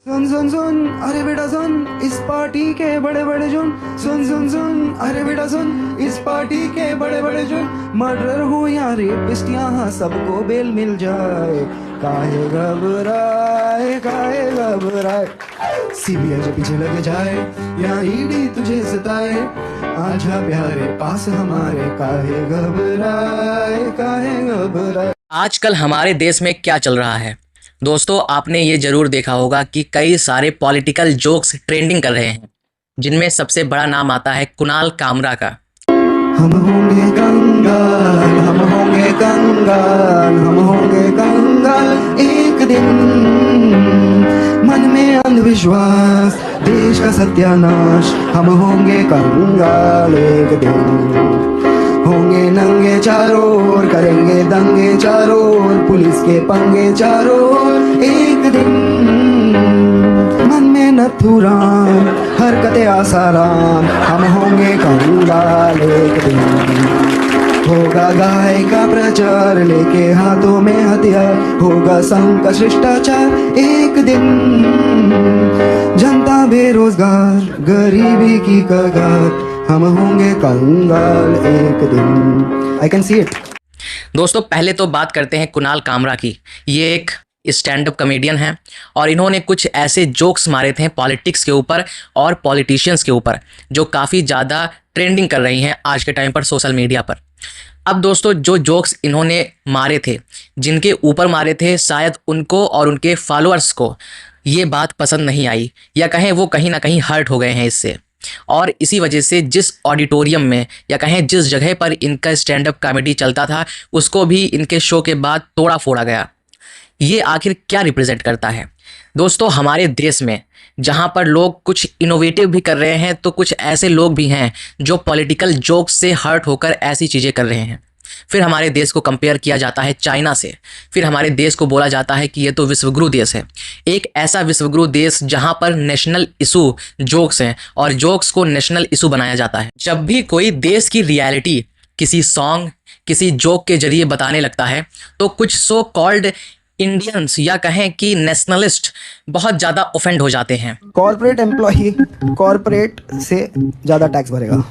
सुन सुन सुन अरे बेटा सुन, इस पार्टी के बड़े बड़े जुन। सुन सुन सुन अरे बेटा सुन, इस पार्टी के बड़े बड़े जुन। मर्डर हो या रेपिस्ट यहाँ सबको बेल मिल जाए। काहे घबराए, काहे घबराए, सीबीआई जो पीछे लगे जाए या ईडी तुझे सताए। आजा प्यारे पास हमारे, काहे घबराए, काहे घबराए। आजकल हमारे देश में क्या चल रहा है दोस्तों, आपने ये जरूर देखा होगा कि कई सारे पॉलिटिकल जोक्स ट्रेंडिंग कर रहे हैं, जिनमें सबसे बड़ा नाम आता है कुणाल कामरा का। हम होंगे कंगाल, हम होंगे कंगाल, हम होंगे कंगाल एक दिन। मन में अंधविश्वास, देश का सत्यानाश, हम होंगे कंगाल एक दिन। होंगे नंगे चारों ओर, करेंगे दंगे चारों ओर, पुलिस के पंगे चारों ओर एक दिन। मन में नथुराम, हरकतें आसाराम, हम होंगे कंगाल एक दिन। होगा गाय का प्रचार, लेके हाथों में हथियार, होगा संघ का शिष्टाचार एक दिन। जनता बेरोजगार, गरीबी की कगार, हम होंगे कंगाल एक दिन। I can see it. दोस्तों पहले तो बात करते हैं कुणाल कामरा की। ये एक स्टैंड अप कॉमेडियन है और इन्होंने कुछ ऐसे जोक्स मारे थे पॉलिटिक्स के ऊपर और पॉलिटिशियंस के ऊपर, जो काफ़ी ज़्यादा ट्रेंडिंग कर रही हैं आज के टाइम पर सोशल मीडिया पर। अब दोस्तों जो जोक्स इन्होंने मारे थे, जिनके ऊपर मारे थे, शायद उनको और उनके फॉलोअर्स को ये बात पसंद नहीं आई, या कहें वो कहीं ना कहीं हर्ट हो गए हैं इससे। और इसी वजह से जिस ऑडिटोरियम में या कहें जिस जगह पर इनका स्टैंड अप कॉमेडी चलता था, उसको भी इनके शो के बाद तोड़ा फोड़ा गया। ये आखिर क्या रिप्रेजेंट करता है दोस्तों? हमारे देश में जहाँ पर लोग कुछ इनोवेटिव भी कर रहे हैं, तो कुछ ऐसे लोग भी हैं जो पॉलिटिकल जोक्स से हर्ट होकर ऐसी चीज़ें कर रहे हैं। फिर हमारे देश को कंपेयर किया जाता है चाइना से, फिर हमारे देश को बोला जाता है कि ये तो विश्वगुरु देश है। एक ऐसा विश्वगुरु देश जहाँ पर नेशनल इशू जोक्स हैं और जोक्स को नेशनल इशू बनाया जाता है। जब भी कोई देश की रियलिटी किसी सॉन्ग, किसी जोक के जरिए बताने लगता है, तो कुछ सो कॉल्ड इंडियंस या कहें कि नेशनलिस्ट बहुत ज़्यादा ऑफेंड हो जाते हैं। कॉर्पोरेट एम्प्लॉय कॉर्पोरेट से ज़्यादा टैक्स भरेगा।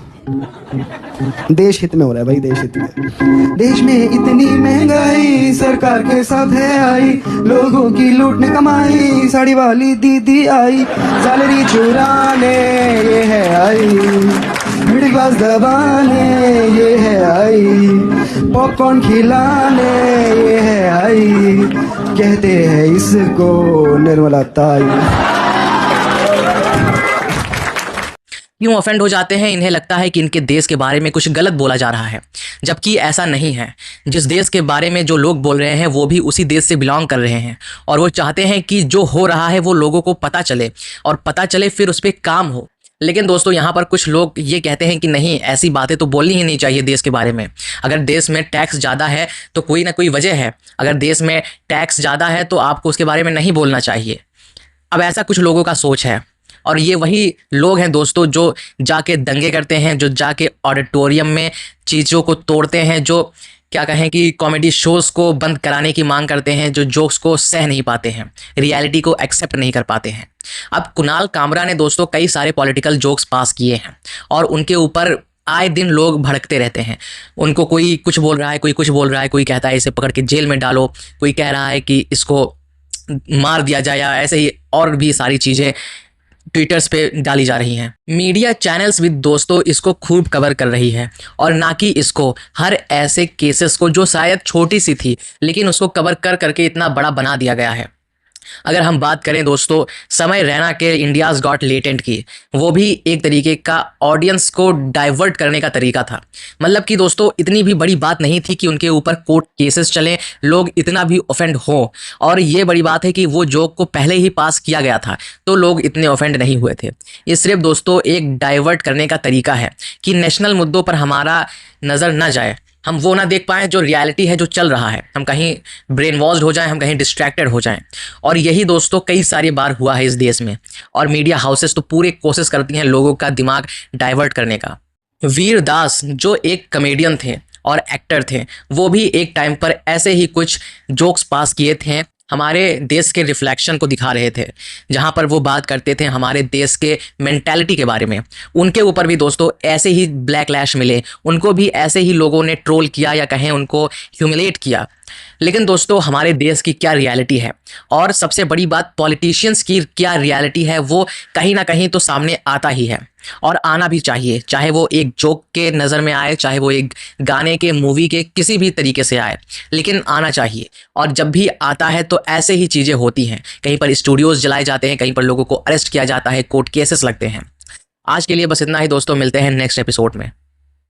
देश हित में हो रहा है भाई, देश हित में। देश में इतनी महंगाई, सरकार के साथ है आई, लोगों की लूटने कमाई, साड़ी वाली दीदी आई, सैलरी चुराने ये है आई, मिडिल क्लास दबाने ये है आई, पॉपकॉर्न खिलाने ये है आई, कहते हैं इसको निर्मला ताई। यूँ ऑफेंड हो जाते हैं, इन्हें लगता है कि इनके देश के बारे में कुछ गलत बोला जा रहा है, जबकि ऐसा नहीं है। जिस देश के बारे में जो लोग बोल रहे हैं वो भी उसी देश से बिलोंग कर रहे हैं, और वो चाहते हैं कि जो हो रहा है वो लोगों को पता चले, और पता चले फिर उस पर काम हो। लेकिन दोस्तों यहाँ पर कुछ लोग ये कहते हैं कि नहीं, ऐसी बातें तो बोलनी ही नहीं चाहिए देश के बारे में। अगर देश में टैक्स ज़्यादा है तो कोई ना कोई वजह है, अगर देश में टैक्स ज़्यादा है तो आपको उसके बारे में नहीं बोलना चाहिए। अब ऐसा कुछ लोगों का सोच है, और ये वही लोग हैं दोस्तों जो जाके दंगे करते हैं, जो जाके ऑडिटोरियम में चीज़ों को तोड़ते हैं, जो क्या कहें कि कॉमेडी शोज़ को बंद कराने की मांग करते हैं, जो जोक्स को सह नहीं पाते हैं, रियलिटी को एक्सेप्ट नहीं कर पाते हैं। अब कुणाल कामरा ने दोस्तों कई सारे पॉलिटिकल जोक्स पास किए हैं, और उनके ऊपर आए दिन लोग भड़कते रहते हैं। उनको कोई कुछ बोल रहा है, कोई कुछ बोल रहा है, कोई कहता है इसे पकड़ के जेल में डालो, कोई कह रहा है कि इसको मार दिया जाए, या ऐसे ही और भी सारी चीज़ें ट्विटर्स पे डाली जा रही हैं। मीडिया चैनल्स भी दोस्तों इसको खूब कवर कर रही है, और ना कि इसको हर ऐसे केसेस को जो शायद छोटी सी थी, लेकिन उसको कवर कर करके इतना बड़ा बना दिया गया है। अगर हम बात करें दोस्तों समय रैना के इंडियाज़ गॉट लेटेंट की, वो भी एक तरीके का ऑडियंस को डाइवर्ट करने का तरीका था। मतलब कि दोस्तों इतनी भी बड़ी बात नहीं थी कि उनके ऊपर कोर्ट केसेस चलें, लोग इतना भी ऑफेंड हो, और ये बड़ी बात है कि वो जोक को पहले ही पास किया गया था तो लोग इतने ऑफेंड नहीं हुए थे। ये सिर्फ दोस्तों एक डाइवर्ट करने का तरीका है कि नेशनल मुद्दों पर हमारा नज़र न जाए, हम वो ना देख पाएँ जो रियलिटी है, जो चल रहा है, हम कहीं ब्रेन वॉश्ड हो जाएं, हम कहीं डिस्ट्रैक्टेड हो जाएं। और यही दोस्तों कई सारी बार हुआ है इस देश में, और मीडिया हाउसेस तो पूरी कोशिश करती हैं लोगों का दिमाग डाइवर्ट करने का। वीर दास जो एक कॉमेडियन थे और एक्टर थे, वो भी एक टाइम पर ऐसे ही कुछ जोक्स पास किए थे हमारे देश के रिफ्लेक्शन को दिखा रहे थे, जहाँ पर वो बात करते थे हमारे देश के मेंटालिटी के बारे में। उनके ऊपर भी दोस्तों ऐसे ही ब्लैकलैश मिले, उनको भी ऐसे ही लोगों ने ट्रोल किया या कहें उनको ह्यूमिलेट किया। लेकिन दोस्तों हमारे देश की क्या रियलिटी है और सबसे बड़ी बात पॉलिटिशियंस की क्या रियलिटी है, वो कहीं ना कहीं तो सामने आता ही है और आना भी चाहिए। चाहे वो एक जोक के नज़र में आए, चाहे वो एक गाने के, मूवी के, किसी भी तरीके से आए, लेकिन आना चाहिए। और जब भी आता है तो ऐसे ही चीज़ें होती हैं, कहीं पर स्टूडियोज़ जलाए जाते हैं, कहीं पर लोगों को अरेस्ट किया जाता है, कोर्ट केसेस लगते हैं। आज के लिए बस इतना ही दोस्तों, मिलते हैं नेक्स्ट एपिसोड में।